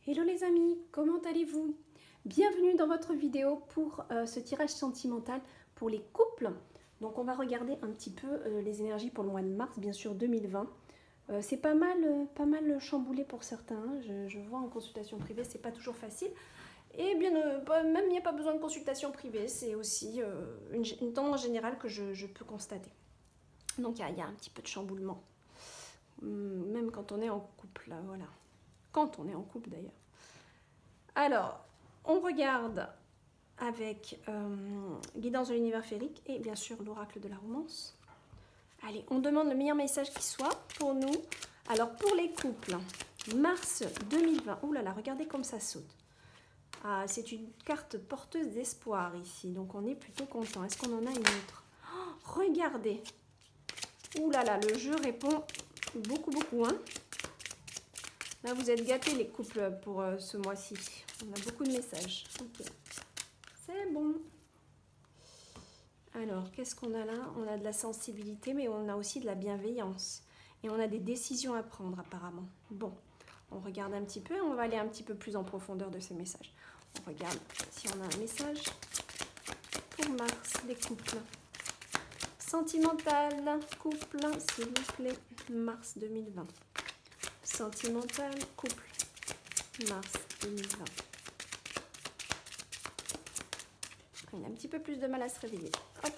Hello les amis, comment allez-vous? Bienvenue dans votre vidéo pour ce tirage sentimental pour les couples. Donc on va regarder un petit peu les énergies pour le mois de mars, bien sûr 2020. C'est pas mal chamboulé pour certains, hein. Je vois en consultation privée, c'est pas toujours facile. Et bien même il n'y a pas besoin de consultation privée, c'est aussi une tendance générale que je peux constater. Donc il y a un petit peu de chamboulement, même quand on est en couple, là, voilà. Quand on est en couple d'ailleurs. Alors, on regarde avec Guidance de l'univers féerique et bien sûr l'oracle de la romance. Allez, on demande le meilleur message qui soit pour nous. Alors, pour les couples, mars 2020. Ouh là là, regardez comme ça saute. Ah, c'est une carte porteuse d'espoir ici, donc on est plutôt content. Est-ce qu'on en a une autre? Oh, regardez. Ouh là là, le jeu répond beaucoup, hein. Là, vous êtes gâtés les couples pour ce mois-ci. On a beaucoup de messages. Ok. C'est bon. Alors, qu'est-ce qu'on a là? On a de la sensibilité, mais on a aussi de la bienveillance. Et on a des décisions à prendre, apparemment. Bon, on regarde un petit peu. On va aller un petit peu plus en profondeur de ces messages. On regarde si on a un message pour mars, les couples. Sentimental, couple, s'il vous plaît. Mars 2020. Sentimental, couple, mars 2020. Il a un petit peu plus de mal à se réveiller. Hop.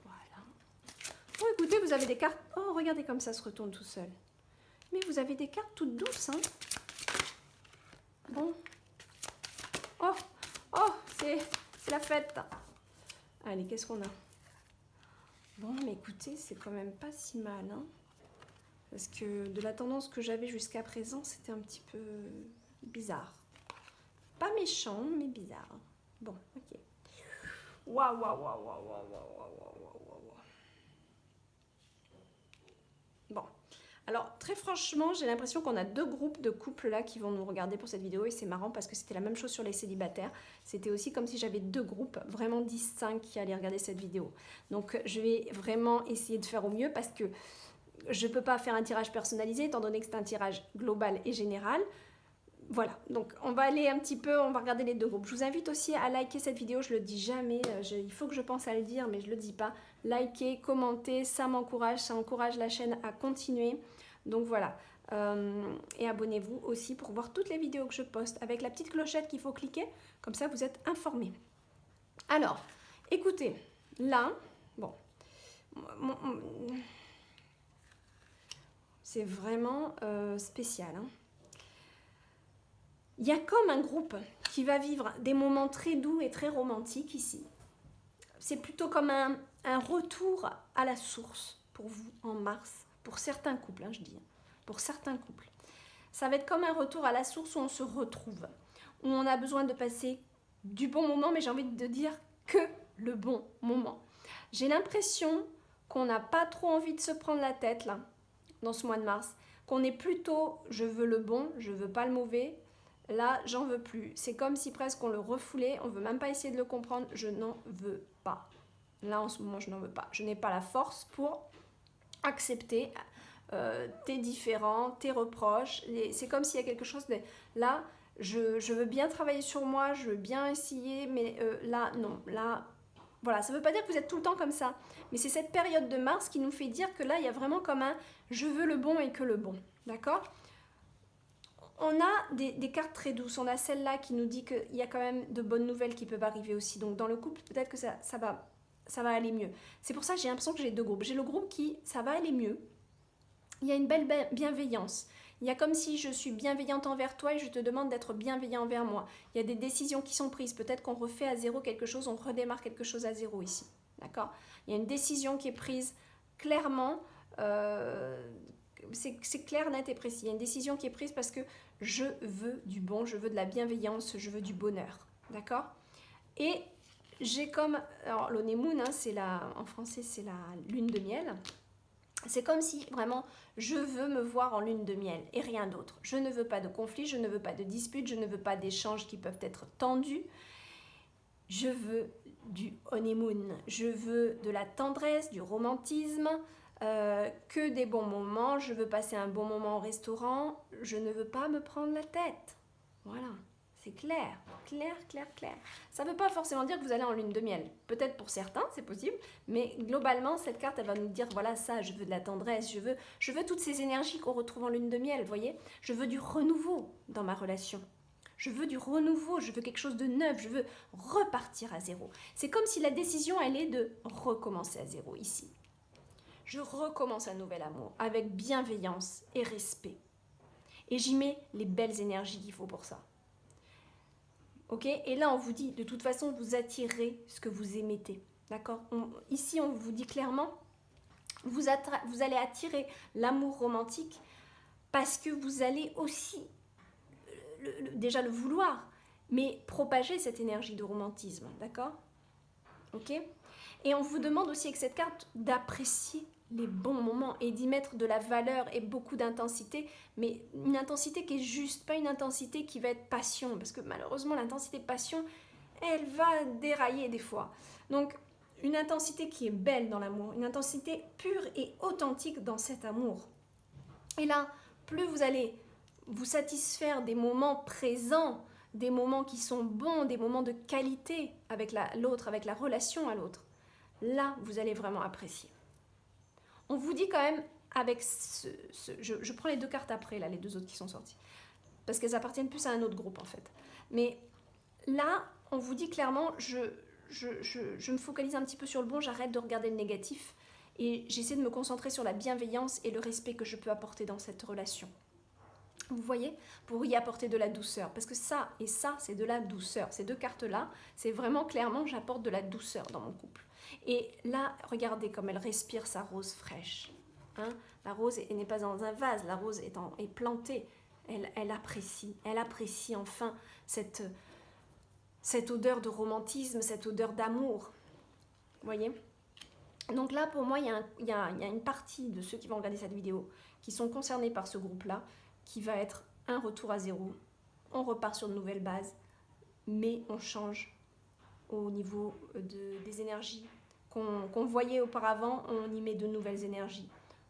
Voilà. Bon, écoutez, vous avez des cartes. Oh, regardez comme ça se retourne tout seul. Mais vous avez des cartes toutes douces, hein. Bon. Oh, c'est la fête. Allez, qu'est-ce qu'on a? Bon, mais écoutez, c'est quand même pas si mal, hein. Parce que de la tendance que j'avais jusqu'à présent, c'était un petit peu bizarre. Pas méchant, mais bizarre. Bon, ok. Waouh. Bon, alors très franchement, j'ai l'impression qu'on a deux groupes de couples là qui vont nous regarder pour cette vidéo et c'est marrant parce que c'était la même chose sur les célibataires. C'était aussi comme si j'avais deux groupes vraiment distincts qui allaient regarder cette vidéo. Donc je vais vraiment essayer de faire au mieux parce que je ne peux pas faire un tirage personnalisé étant donné que c'est un tirage global et général. Voilà, donc on va aller un petit peu, on va regarder les deux groupes. Je vous invite aussi à liker cette vidéo, je le dis jamais, il faut que je pense à le dire, mais je le dis pas. Likez, commentez, ça m'encourage, ça encourage la chaîne à continuer. Donc voilà, et abonnez-vous aussi pour voir toutes les vidéos que je poste avec la petite clochette qu'il faut cliquer, comme ça vous êtes informés. Alors, écoutez, là, bon, c'est vraiment spécial, hein. Il y a comme un groupe qui va vivre des moments très doux et très romantiques ici. C'est plutôt comme un retour à la source pour vous en mars, pour certains couples, hein, je dis, pour certains couples. Ça va être comme un retour à la source où on se retrouve, où on a besoin de passer du bon moment, mais j'ai envie de dire que le bon moment. J'ai l'impression qu'on n'a pas trop envie de se prendre la tête là, dans ce mois de mars, qu'on est plutôt je veux le bon, je veux pas le mauvais. Là, j'en veux plus. C'est comme si presque on le refoulait, on ne veut même pas essayer de le comprendre. Je n'en veux pas. Là, en ce moment, je n'en veux pas. Je n'ai pas la force pour accepter tes différends, tes reproches. C'est comme s'il y a quelque chose de... Là, je veux bien travailler sur moi, je veux bien essayer, mais là, non. Là, voilà, ça ne veut pas dire que vous êtes tout le temps comme ça. Mais c'est cette période de mars qui nous fait dire que là, il y a vraiment comme un « je veux le bon et que le bon ». D'accord ? On a des cartes très douces. On a celle-là qui nous dit qu'il y a quand même de bonnes nouvelles qui peuvent arriver aussi. Donc dans le couple, peut-être que ça va aller mieux. C'est pour ça que j'ai l'impression que j'ai deux groupes. J'ai le groupe qui, ça va aller mieux. Il y a une belle bienveillance. Il y a comme si je suis bienveillante envers toi et je te demande d'être bienveillant envers moi. Il y a des décisions qui sont prises. Peut-être qu'on refait à zéro quelque chose, on redémarre quelque chose à zéro ici. D'accord ? Il y a une décision qui est prise clairement. C'est clair, net et précis. Il y a une décision qui est prise parce que je veux du bon, je veux de la bienveillance, je veux du bonheur. D'accord? Et j'ai comme... Alors, l'honeymoon, hein, en français, c'est la lune de miel. C'est comme si, vraiment, je veux me voir en lune de miel et rien d'autre. Je ne veux pas de conflit, je ne veux pas de dispute, je ne veux pas d'échanges qui peuvent être tendus. Je veux du honeymoon. Je veux de la tendresse, du romantisme, que des bons moments, je veux passer un bon moment au restaurant, je ne veux pas me prendre la tête. Voilà, c'est clair, clair, clair, clair. Ça ne veut pas forcément dire que vous allez en lune de miel. Peut-être pour certains, c'est possible, mais globalement, cette carte, elle va nous dire, voilà, ça, je veux de la tendresse, je veux toutes ces énergies qu'on retrouve en lune de miel, vous voyez. Je veux du renouveau dans ma relation. Je veux du renouveau, je veux quelque chose de neuf, je veux repartir à zéro. C'est comme si la décision, elle est de recommencer à zéro ici. Je recommence un nouvel amour avec bienveillance et respect. Et j'y mets les belles énergies qu'il faut pour ça. Ok? Et là, on vous dit, de toute façon, vous attirez ce que vous émettez. D'accord? Ici, on vous dit clairement, vous allez attirer l'amour romantique parce que vous allez aussi déjà le vouloir, mais propager cette énergie de romantisme, d'accord? Ok? Et on vous demande aussi avec cette carte d'apprécier les bons moments et d'y mettre de la valeur et beaucoup d'intensité, mais une intensité qui est juste, pas une intensité qui va être passion, parce que malheureusement l'intensité passion, elle va dérailler des fois. Donc une intensité qui est belle dans l'amour, une intensité pure et authentique dans cet amour. Et là, plus vous allez vous satisfaire des moments présents, des moments qui sont bons, des moments de qualité avec l'autre, avec la relation à l'autre, là, vous allez vraiment apprécier. On vous dit quand même, avec je prends les deux cartes après, là, les deux autres qui sont sorties, parce qu'elles appartiennent plus à un autre groupe, en fait. Mais là, on vous dit clairement, je me focalise un petit peu sur le bon, j'arrête de regarder le négatif, et j'essaie de me concentrer sur la bienveillance et le respect que je peux apporter dans cette relation. Vous voyez, pour y apporter de la douceur. Parce que ça et ça, c'est de la douceur. Ces deux cartes-là, c'est vraiment clairement, j'apporte de la douceur dans mon couple. Et là, regardez comme elle respire sa rose fraîche. Hein, la rose n'est pas dans un vase, la rose est plantée. Elle apprécie enfin cette odeur de romantisme, cette odeur d'amour. Vous voyez ? Donc là, pour moi, il y a une partie de ceux qui vont regarder cette vidéo qui sont concernés par ce groupe-là, qui va être un retour à zéro. On repart sur de nouvelles bases, mais on change au niveau des énergies qu'on voyait auparavant, on y met de nouvelles énergies.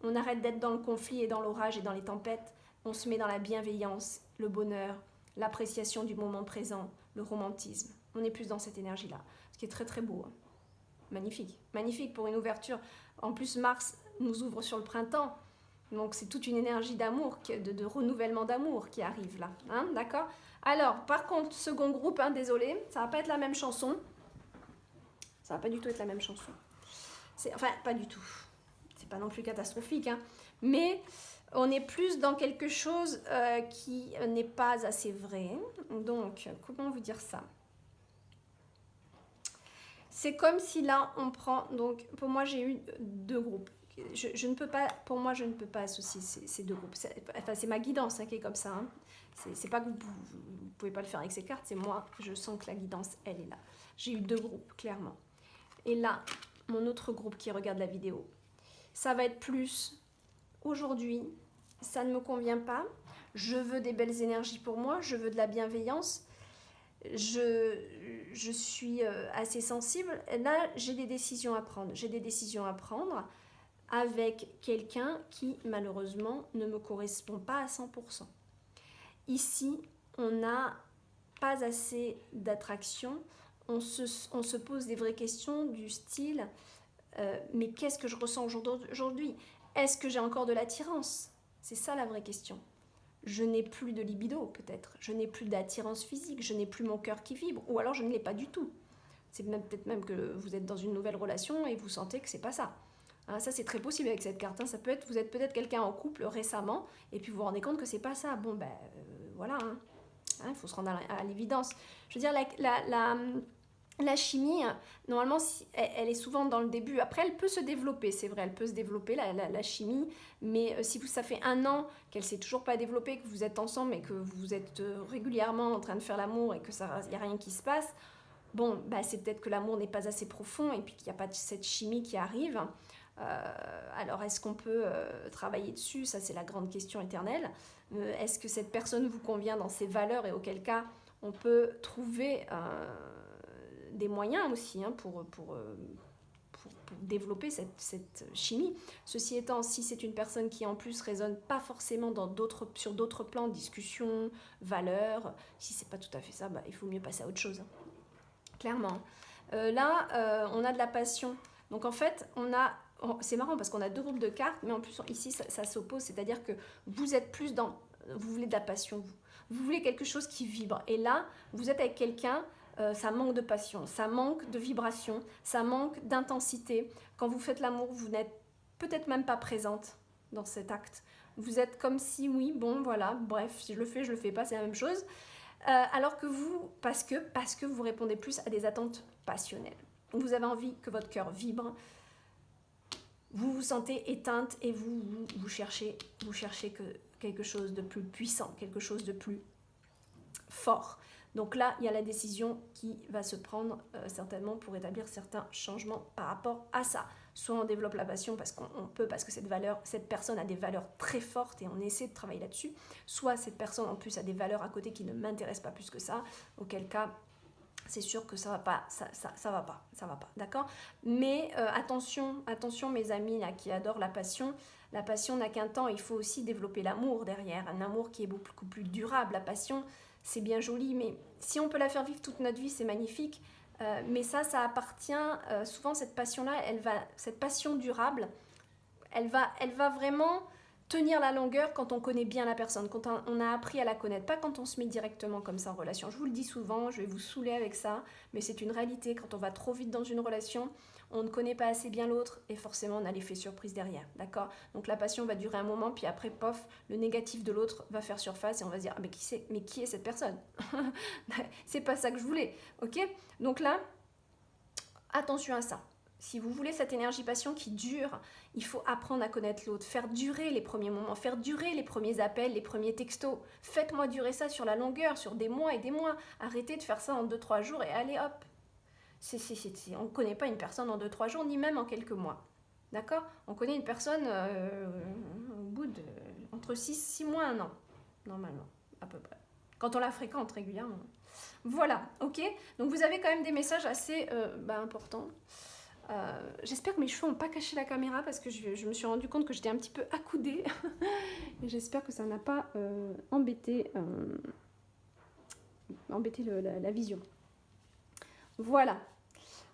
On arrête d'être dans le conflit et dans l'orage et dans les tempêtes, on se met dans la bienveillance, le bonheur, l'appréciation du moment présent, le romantisme. On est plus dans cette énergie-là, ce qui est très très beau. Hein. Magnifique, magnifique pour une ouverture. En plus, Mars nous ouvre sur le printemps. Donc c'est toute une énergie d'amour, de renouvellement d'amour qui arrive là, hein, d'accord? Alors, par contre, second groupe, hein, désolé, ça va pas être la même chanson. Ça va pas du tout être la même chanson. Enfin, pas du tout. C'est pas non plus catastrophique, hein. Mais on est plus dans quelque chose qui n'est pas assez vrai. Donc, comment vous dire ça? C'est comme si là, on prend... Donc, pour moi, j'ai eu deux groupes. Je ne peux pas, pour moi, je ne peux pas associer ces deux groupes. C'est ma guidance hein, qui est comme ça. Hein. C'est pas que vous pouvez pas le faire avec ces cartes, c'est moi, je sens que la guidance, elle est là. J'ai eu deux groupes, clairement. Et là, mon autre groupe qui regarde la vidéo, ça va être plus, aujourd'hui, ça ne me convient pas, je veux des belles énergies pour moi, je veux de la bienveillance, je suis assez sensible. Là, j'ai des décisions à prendre. Avec quelqu'un qui, malheureusement, ne me correspond pas à 100%. Ici, on n'a pas assez d'attraction. On se pose des vraies questions du style mais qu'est-ce que je ressens aujourd'hui? Est-ce que j'ai encore de l'attirance? C'est ça la vraie question. Je n'ai plus de libido, peut-être. Je n'ai plus d'attirance physique. Je n'ai plus mon cœur qui vibre. Ou alors, je ne l'ai pas du tout. C'est peut-être même que vous êtes dans une nouvelle relation et vous sentez que c'est pas ça. Hein, ça, c'est très possible avec cette carte. Hein. Ça peut être, vous êtes peut-être quelqu'un en couple récemment et puis vous vous rendez compte que c'est pas ça. Bon, ben voilà. Hein, il faut se rendre à l'évidence. Je veux dire, la chimie, normalement, elle est souvent dans le début. Après, elle peut se développer, c'est vrai. Elle peut se développer, la chimie. Mais si ça fait 1 an qu'elle ne s'est toujours pas développée, que vous êtes ensemble et que vous êtes régulièrement en train de faire l'amour et qu'il n'y a rien qui se passe, bon, bah, c'est peut-être que l'amour n'est pas assez profond et puis qu'il n'y a pas cette chimie qui arrive. Alors, est-ce qu'on peut travailler dessus? Ça, c'est la grande question éternelle. Est-ce que cette personne vous convient dans ses valeurs et auquel cas on peut trouver des moyens aussi hein, pour développer cette chimie. Ceci étant, si c'est une personne qui en plus résonne pas forcément sur d'autres plans, discussion, valeurs, si c'est pas tout à fait ça, bah, il faut mieux passer à autre chose. Clairement. Là, on a de la passion. Donc en fait, c'est marrant parce qu'on a deux groupes de cartes, mais en plus ici ça s'oppose, c'est-à-dire que vous êtes plus vous voulez de la passion, vous voulez quelque chose qui vibre. Et là, vous êtes avec quelqu'un, ça manque de passion, ça manque de vibration, ça manque d'intensité. Quand vous faites l'amour, vous n'êtes peut-être même pas présente dans cet acte. Vous êtes comme si, oui, bon, voilà, bref, si je le fais pas, c'est la même chose. Alors que vous, parce que vous répondez plus à des attentes passionnelles. Vous avez envie que votre cœur vibre, vous vous sentez éteinte et vous cherchez quelque chose de plus puissant, quelque chose de plus fort. Donc là, il y a la décision qui va se prendre certainement pour établir certains changements par rapport à ça. Soit on développe la passion parce qu'on peut, parce que cette personne a des valeurs très fortes et on essaie de travailler là-dessus. Soit cette personne en plus a des valeurs à côté qui ne m'intéressent pas plus que ça, auquel cas c'est sûr que ça va pas, ça va pas, d'accord. Mais attention mes amis là qui adorent la passion n'a qu'un temps, il faut aussi développer l'amour derrière, un amour qui est beaucoup plus durable. La passion, c'est bien joli, mais si on peut la faire vivre toute notre vie, c'est magnifique. Mais ça appartient, souvent cette passion-là, cette passion durable, elle va vraiment tenir la longueur quand on connaît bien la personne, quand on a appris à la connaître, pas quand on se met directement comme ça en relation. Je vous le dis souvent, je vais vous saouler avec ça, mais c'est une réalité. Quand on va trop vite dans une relation, on ne connaît pas assez bien l'autre et forcément on a l'effet surprise derrière, d'accord? Donc la passion va durer un moment, puis après, pof, le négatif de l'autre va faire surface et on va se dire, ah, mais qui est cette personne? C'est pas ça que je voulais, ok? Donc là, attention à ça. Si vous voulez cette énergie passion qui dure, il faut apprendre à connaître l'autre, faire durer les premiers moments, faire durer les premiers appels, les premiers textos. Faites-moi durer ça sur la longueur, sur des mois et des mois. Arrêtez de faire ça en 2-3 jours et allez hop. On ne connaît pas une personne en 2-3 jours, ni même en quelques mois. D'accord? On connaît une personne au bout de entre 6 mois et 1 an, normalement, à peu près. Quand on la fréquente régulièrement. Voilà, ok? Donc vous avez quand même des messages assez importants. J'espère que mes cheveux n'ont pas caché la caméra parce que je me suis rendu compte que j'étais un petit peu accoudée. Et j'espère que ça n'a pas embêté la vision. Voilà.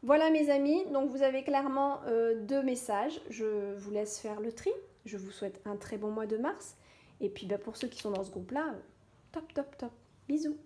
Voilà mes amis, donc vous avez clairement 2 messages. Je vous laisse faire le tri. Je vous souhaite un très bon mois de mars. Et puis pour ceux qui sont dans ce groupe-là, top. Bisous.